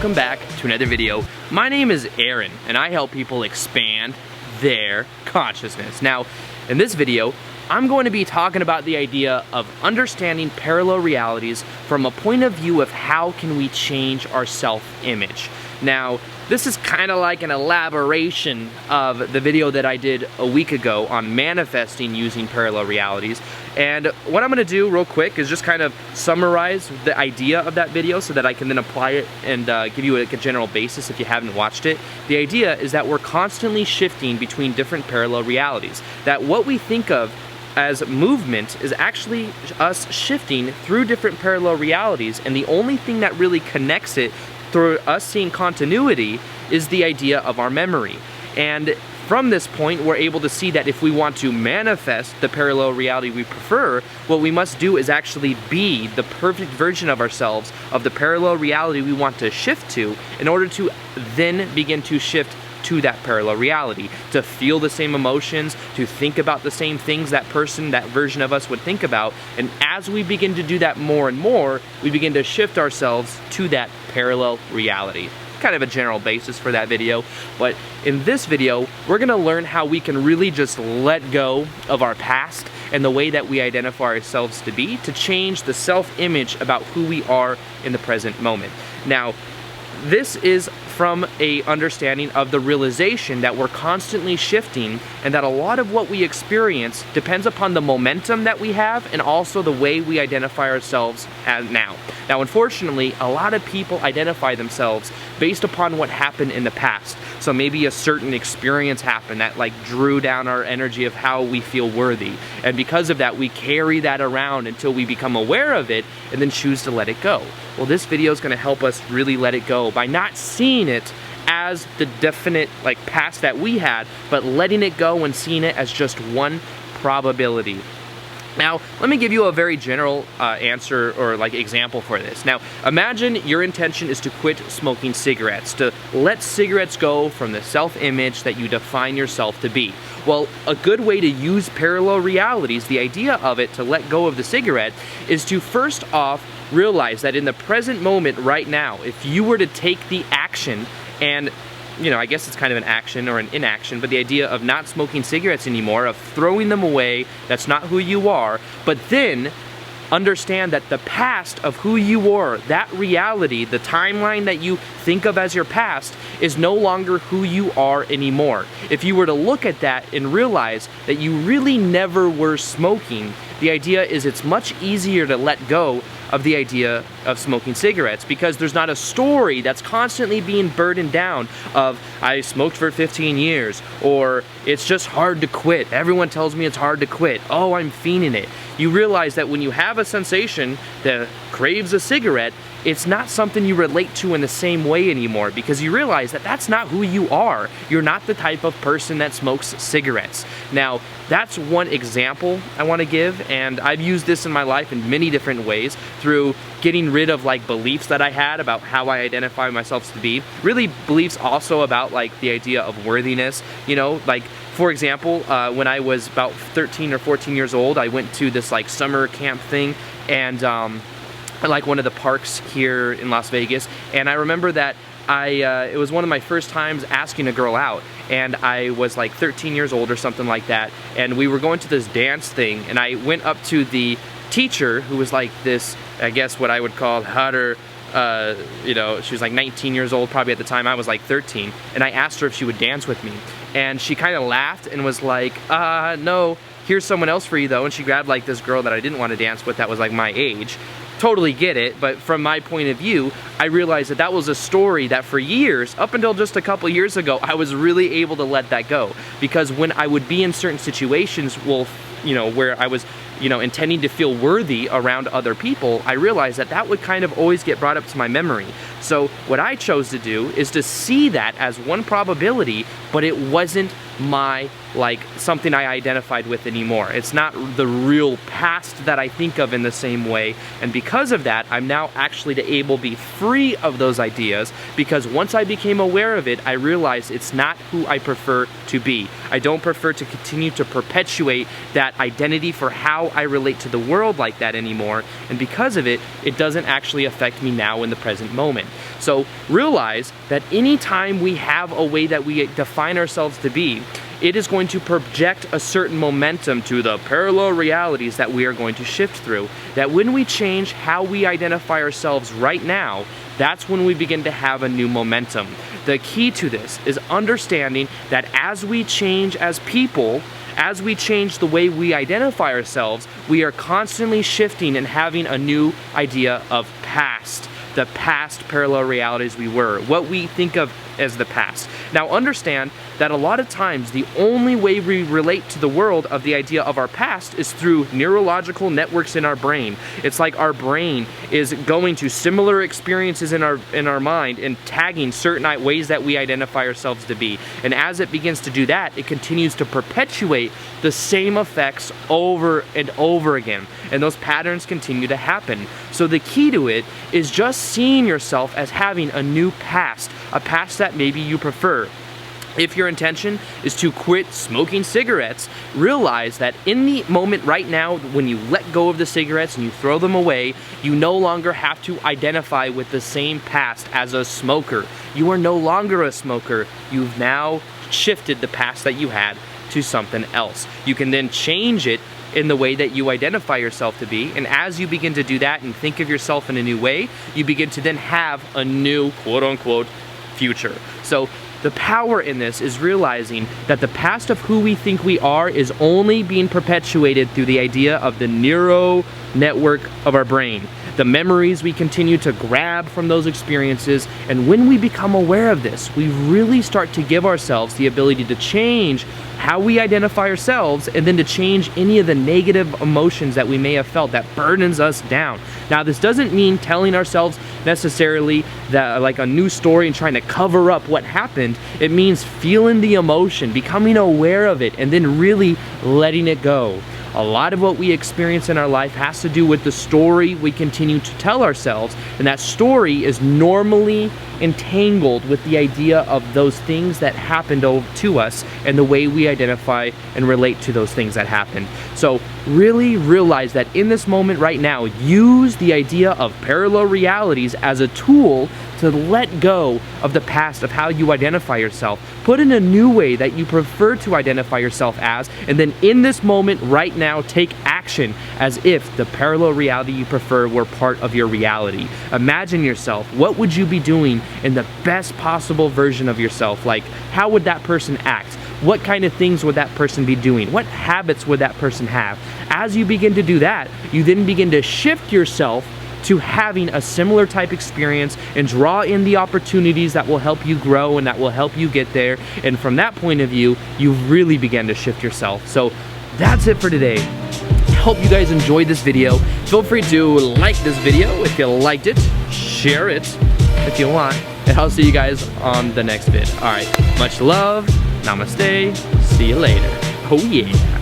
welcome back to another video. My name is Aaron, and I help people expand their consciousness. Now, in this video, I'm going to be talking about the idea of understanding parallel realities from a point of view of how can we change our self-image. Now, this is kind of like an elaboration of the video that I did a week ago on manifesting using parallel realities. And what I'm going to do real quick is just kind of summarize the idea of that video so that I can then apply it and give you like a general basis if you haven't watched it. The idea is that we're constantly shifting between different parallel realities. That what we think of as movement is actually us shifting through different parallel realities, and the only thing that really connects it through us seeing continuity is the idea of our memory. And from this point, we're able to see that if we want to manifest the parallel reality we prefer, what we must do is actually be the perfect version of ourselves, of the parallel reality we want to shift to, in order to then begin to shift to that parallel reality, to feel the same emotions, to think about the same things that person, that version of us would think about. And as we begin to do that more and more, we begin to shift ourselves to that parallel reality. Kind of a general basis for that video, but in this video, we're gonna learn how we can really just let go of our past and the way that we identify ourselves to be, to change the self-image about who we are in the present moment. Now, this is from a understanding of the realization that we're constantly shifting, and that a lot of what we experience depends upon the momentum that we have and also the way we identify ourselves as now. Now, unfortunately, a lot of people identify themselves based upon what happened in the past. So maybe a certain experience happened that like drew down our energy of how we feel worthy. And because of that, we carry that around until we become aware of it and then choose to let it go. Well, this video is going to help us really let it go by not seeing it as the definite like past that we had, but letting it go and seeing it as just one probability. Now, let me give you a very general answer or like example for this. Now, imagine your intention is to quit smoking cigarettes, to let cigarettes go from the self-image that you define yourself to be. Well, a good way to use parallel realities, the idea of it to let go of the cigarette, is to first off realize that in the present moment right now, if you were to take the action and I guess it's kind of an action or an inaction, but the idea of not smoking cigarettes anymore, of throwing them away, that's not who you are, but then understand that the past of who you were, that reality, the timeline that you think of as your past, is no longer who you are anymore. If you were to look at that and realize that you really never were smoking, the idea is it's much easier to let go of the idea of smoking cigarettes, because there's not a story that's constantly being burdened down of I smoked for 15 years, or it's just hard to quit. Everyone tells me it's hard to quit. Oh, I'm fiending it. You realize that when you have a sensation that craves a cigarette, it's not something you relate to in the same way anymore, because you realize that that's not who you are. You're not the type of person that smokes cigarettes. Now, that's one example I want to give, and I've used this in my life in many different ways, through getting rid of like beliefs that I had about how I identify myself to be. Really beliefs also about like the idea of worthiness, like for example, when I was about 13 or 14 years old, I went to this like summer camp thing, and like one of the parks here in Las Vegas, and I remember that it was one of my first times asking a girl out, and I was like 13 years old or something like that, and we were going to this dance thing, and I went up to the teacher, who was like this, I guess what I would call hotter, she was like 19 years old probably at the time. I was like 13, and I asked her if she would dance with me, and she kind of laughed and was like, no, here's someone else for you though, and she grabbed like this girl that I didn't want to dance with that was like my age. Totally get it, but from my point of view, I realized that that was a story that for years, up until just a couple years ago, I was really able to let that go. Because when I would be in certain situations, where I was, intending to feel worthy around other people, I realized that that would kind of always get brought up to my memory. So what I chose to do is to see that as one probability, but it wasn't my something I identified with anymore. It's not the real past that I think of in the same way, and because of that, I'm now actually able to be free of those ideas, because once I became aware of it, I realized it's not who I prefer to be. I don't prefer to continue to perpetuate that identity for how I relate to the world like that anymore. And because of it, it doesn't actually affect me now in the present moment. So realize that anytime we have a way that we define ourselves to be, it is going to project a certain momentum to the parallel realities that we are going to shift through. That when we change how we identify ourselves right now, that's when we begin to have a new momentum. The key to this is understanding that as we change as people, as we change the way we identify ourselves, we are constantly shifting and having a new idea of past. The past parallel realities we were, what we think of as the past. Now understand that a lot of times the only way we relate to the world of the idea of our past is through neurological networks in our brain. It's like our brain is going to similar experiences in our mind and tagging certain ways that we identify ourselves to be. And as it begins to do that, it continues to perpetuate the same effects over and over again. And those patterns continue to happen. So the key to it is just seeing yourself as having a new past, a past that maybe you prefer. If your intention is to quit smoking cigarettes, realize that in the moment right now, when you let go of the cigarettes and you throw them away, you no longer have to identify with the same past as a smoker. You are no longer a smoker. You've now shifted the past that you had to something else. You can then change it in the way that you identify yourself to be, and as you begin to do that and think of yourself in a new way, you begin to then have a new quote-unquote future. So the power in this is realizing that the past of who we think we are is only being perpetuated through the idea of the neuro network of our brain. The memories we continue to grab from those experiences, and when we become aware of this, we really start to give ourselves the ability to change how we identify ourselves, and then to change any of the negative emotions that we may have felt that burdens us down. Now, this doesn't mean telling ourselves necessarily that like a new story and trying to cover up what happened. It means feeling the emotion, becoming aware of it, and then really letting it go. A lot of what we experience in our life has to do with the story we continue to tell ourselves, and that story is normally entangled with the idea of those things that happened to us and the way we identify and relate to those things that happened. So really realize that in this moment right now, use the idea of parallel realities as a tool to let go of the past of how you identify yourself. Put in a new way that you prefer to identify yourself as, and then in this moment right now, take action as if the parallel reality you prefer were part of your reality. Imagine yourself. What would you be doing in the best possible version of yourself? Like, how would that person act? What kind of things would that person be doing? What habits would that person have? As you begin to do that, you then begin to shift yourself to having a similar type experience and draw in the opportunities that will help you grow and that will help you get there. And from that point of view, you really begin to shift yourself. So that's it for today. Hope you guys enjoyed this video. Feel free to like this video if you liked it, share it if you want, and I'll see you guys on the next vid. All right, much love, namaste, see you later. Oh yeah.